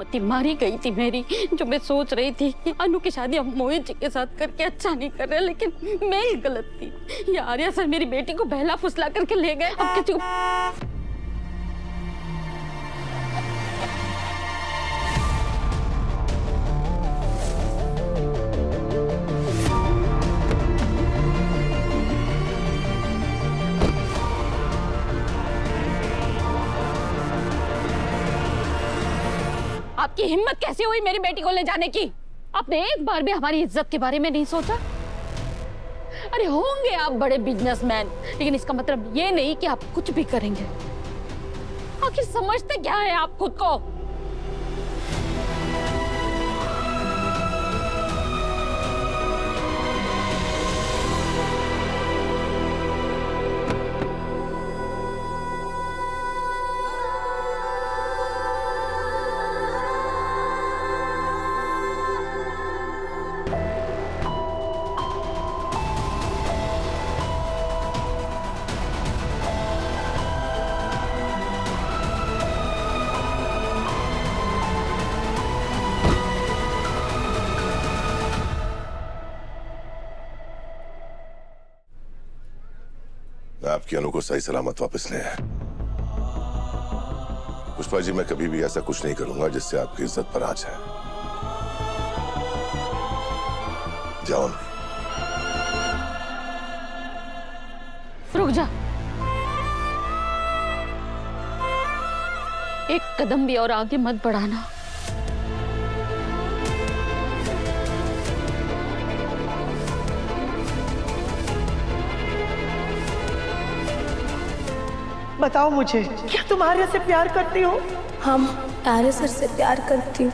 मती मारी गई थी मेरी। जो मैं सोच रही थी कि अनु की शादी हम मोहित जी के साथ करके अच्छा नहीं कर रहे, लेकिन मैं ही गलत थी। ये आर्या सर मेरी बेटी को बहला फुसला करके ले गए। अब किसी को आपकी हिम्मत कैसे हुई मेरी बेटी को ले जाने की? आपने एक बार भी हमारी इज्जत के बारे में नहीं सोचा? अरे होंगे आप बड़े बिजनेसमैन, लेकिन इसका मतलब ये नहीं कि आप कुछ भी करेंगे। आखिर समझते क्या है आप खुद को? आपकी अनु को सही सलामत वापस ले आए। पुष्पा जी, मैं कभी भी ऐसा कुछ नहीं करूंगा जिससे आपकी इज्जत पर आंच है। जाओ। रुक जा, एक कदम भी और आगे मत बढ़ाना। बताओ मुझे, क्या तुम आर्या से प्यार करती हो? हम आर्या सर से प्यार करती हूँ।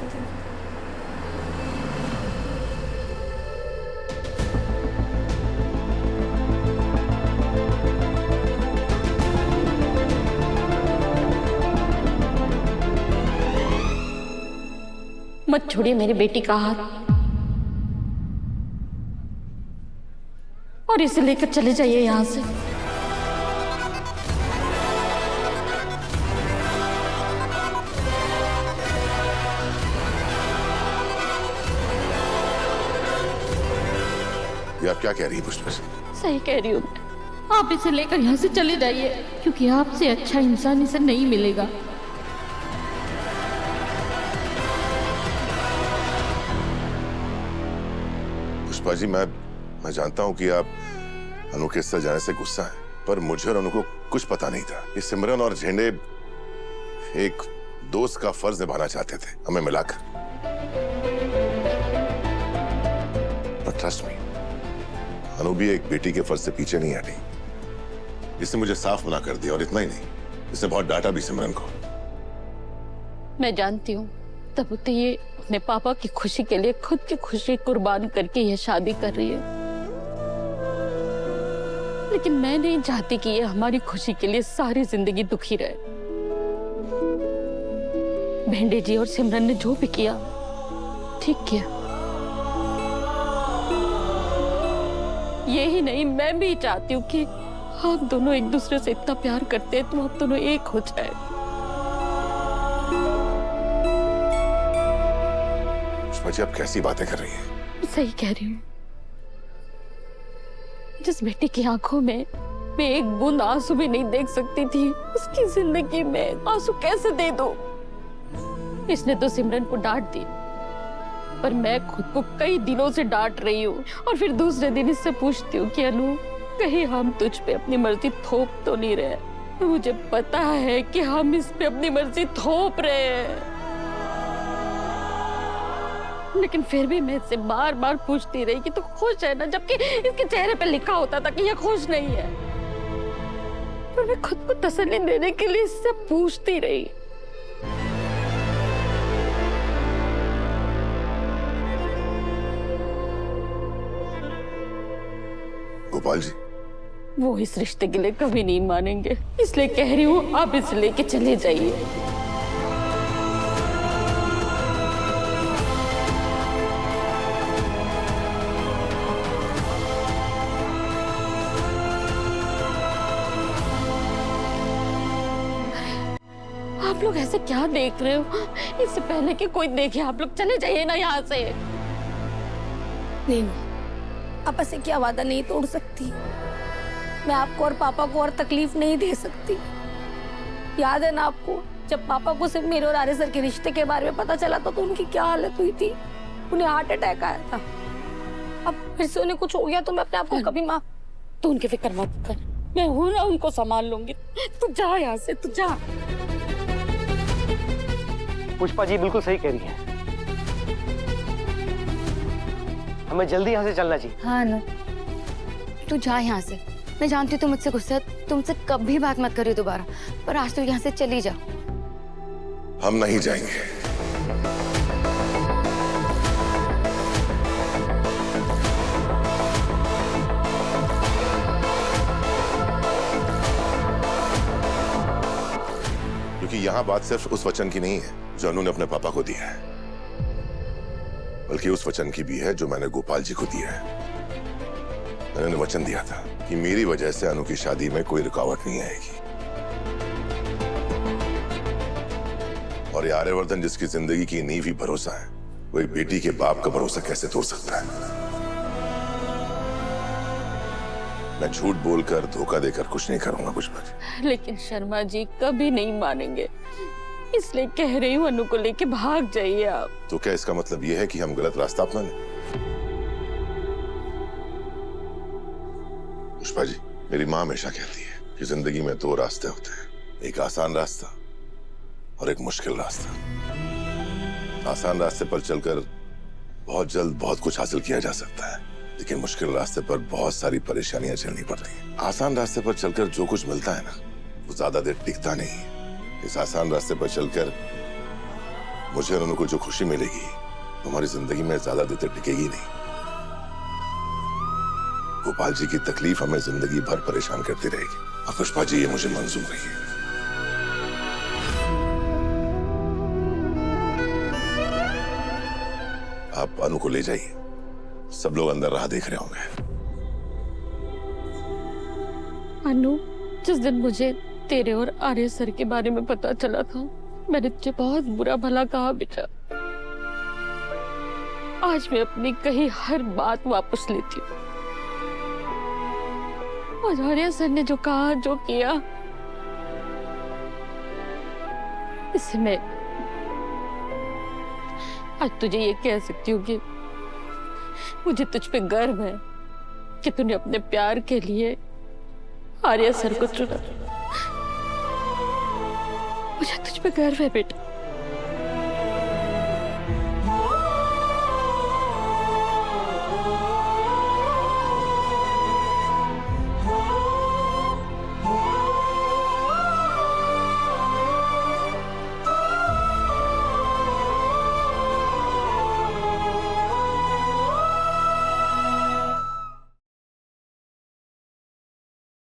मत छोड़िए मेरी बेटी का हाथ और इसे लेकर चले जाइए यहां से। ये आप क्या कह रही है पुष्पा जी? सही कह रही हूँ मैं। आप इसे लेकर यहाँ से चले जाइए, क्योंकि आपसे अच्छा इंसान इसे नहीं मिलेगा। पुष्पा जी, मैं जानता हूं कि आप अनु के साथ जाने से गुस्सा है, पर मुझे और अनु को कुछ पता नहीं था। ये सिमरन और झेंडे एक दोस्त का फर्ज निभाना चाहते थे, हमें मिलाकर। पर ट्रस्ट मी, अनु भी एक बेटी के फर्ज से पीछे नहीं हटी। इसने मुझे साफ मना कर दिया, और इतना ही नहीं, इसने बहुत डांटा भी सिमरन को। मैं जानती हूँ, तब तो ये अपने पापा की खुशी के लिए खुद की खुशी कुर्बान करके ये शादी कर रही है, लेकिन मैं नहीं चाहती कि ये हमारी खुशी के लिए सारी जिंदगी दुखी रहे। भेंडे जी और सिमरन ने जो भी किया ठीक किया। यही नहीं, मैं भी चाहती हूँ कि आप दोनों एक दूसरे से इतना प्यार करते हैं तो आप दोनों एक हो जाए। पुष्पा जी, आप कैसी बातें कर रही हैं? सही कह रही हूँ। जिस बेटी की आंखों में मैं एक बूंद आंसू भी नहीं देख सकती थी, उसकी जिंदगी में आंसू कैसे दे दूं? इसने तो सिमरन को डांट दी, पर मैं खुद को कई दिनों से डांट रही हूँ। और फिर दूसरे दिन इससे पूछती हूँ कि अनु, कहीं हम तुझ पे अपनी मर्जी थोप तो नहीं रहे? मुझे पता है कि हम इस पे अपनी मर्जी थोप रहे हैं, लेकिन फिर भी मैं इससे बार बार पूछती रही कि तू खुश है ना, जबकि इसके चेहरे पे लिखा होता था कि ये खुश नहीं है। पर मैं खुद को तसल्ली देने के लिए इससे पूछती रही। गोपाल जी, वो इस रिश्ते के लिए कभी नहीं मानेंगे, इसलिए कह रही हूँ आप इसे लेके चले जाइए। आप आप लोग ऐसे क्या देख रहे हो? इससे पहले कि कोई देखे आप लोग चले जाइए ना यहाँ से। नहीं, पापा से क्या वादा नहीं तोड़ सकती। मैं आपको और पापा को और तकलीफ नहीं दे सकती। याद है ना आपको, जब पापा को सिर्फ मेरे और आर्य सर के रिश्ते के बारे में पता चला था तो उनकी क्या हालत हुई थी। उन्हें हार्ट अटैक आया था। अब फिर से उन्हें कुछ हो गया तो मैं अपने आप को कभी माफ। तू उनकी फिक्र मत कर, मैं हूं ना, उनको संभाल लूंगी। तू जा यहाँ से, तू जा। पुष्पा जी बिल्कुल सही कह रही है, हमें जल्दी यहाँ से चलना चाहिए। हाँ अनु, तू जा यहाँ से। मैं जानती हूँ तुम मुझसे गुस्सा है, तुमसे कभी बात मत करियो दोबारा, पर आज तो यहाँ से चली जा। हम नहीं जाएंगे। क्योंकि यहां बात सिर्फ उस वचन की नहीं है जो अनु ने अपने पापा को दिया है, बल्कि उस वचन की भी है जो मैंने गोपाल जी को दिया है। मैंने वचन दिया था कि मेरी वजह से अनु की शादी में कोई रुकावट नहीं आएगी। और ये आर्यवर्धन जिसकी जिंदगी की नींव ही भरोसा है, वो एक बेटी के बाप का भरोसा कैसे तोड़ सकता है? मैं झूठ बोलकर, धोखा देकर कुछ नहीं करूंगा पुष्पा जी। लेकिन शर्मा जी कभी नहीं मानेंगे, इसलिए कह रही हूँ अनु को लेके भाग जाइए आप। तो क्या इसका मतलब यह है कि हम गलत रास्ता अपना लें? पुष्पा जी, मेरी माँ हमेशा कहती है कि जिंदगी में दो रास्ते होते हैं, एक आसान रास्ता और एक मुश्किल रास्ता। आसान रास्ते पर चलकर बहुत जल्द बहुत कुछ हासिल किया जा सकता है, लेकिन मुश्किल रास्ते पर बहुत सारी परेशानियां झेलनी पड़ती हैं। आसान रास्ते पर चलकर जो कुछ मिलता है ना, वो ज्यादा देर टिकता नहीं है। इस आसान रास्ते पर चलकर मुझे और उनको जो खुशी मिलेगी, हमारी जिंदगी में ज्यादा देर तक टिकेगी नहीं। गोपाल जी की तकलीफ हमें जिंदगी भर परेशान करती रहेगी। और पुष्पा जी, ये मुझे मंजूर नहीं है। आप अनु को ले जाइए, सब लोग अंदर राह देख रहे होंगे। अनु, जिस दिन मुझे तेरे और आर्य सर के बारे में पता चला था, मैंने तुझे बहुत बुरा भला कहा बेटा। आज मैं अपनी कही हर बात वापस लेती हूँ। और आर्य सर ने जो कहा, जो किया, इससे मैं आज तुझे ये कह सकती हूँ कि मुझे तुझ पे गर्व है कि तूने अपने प्यार के लिए आर्य सर को चुना। मुझे तुझ पे गर्व है बेटा।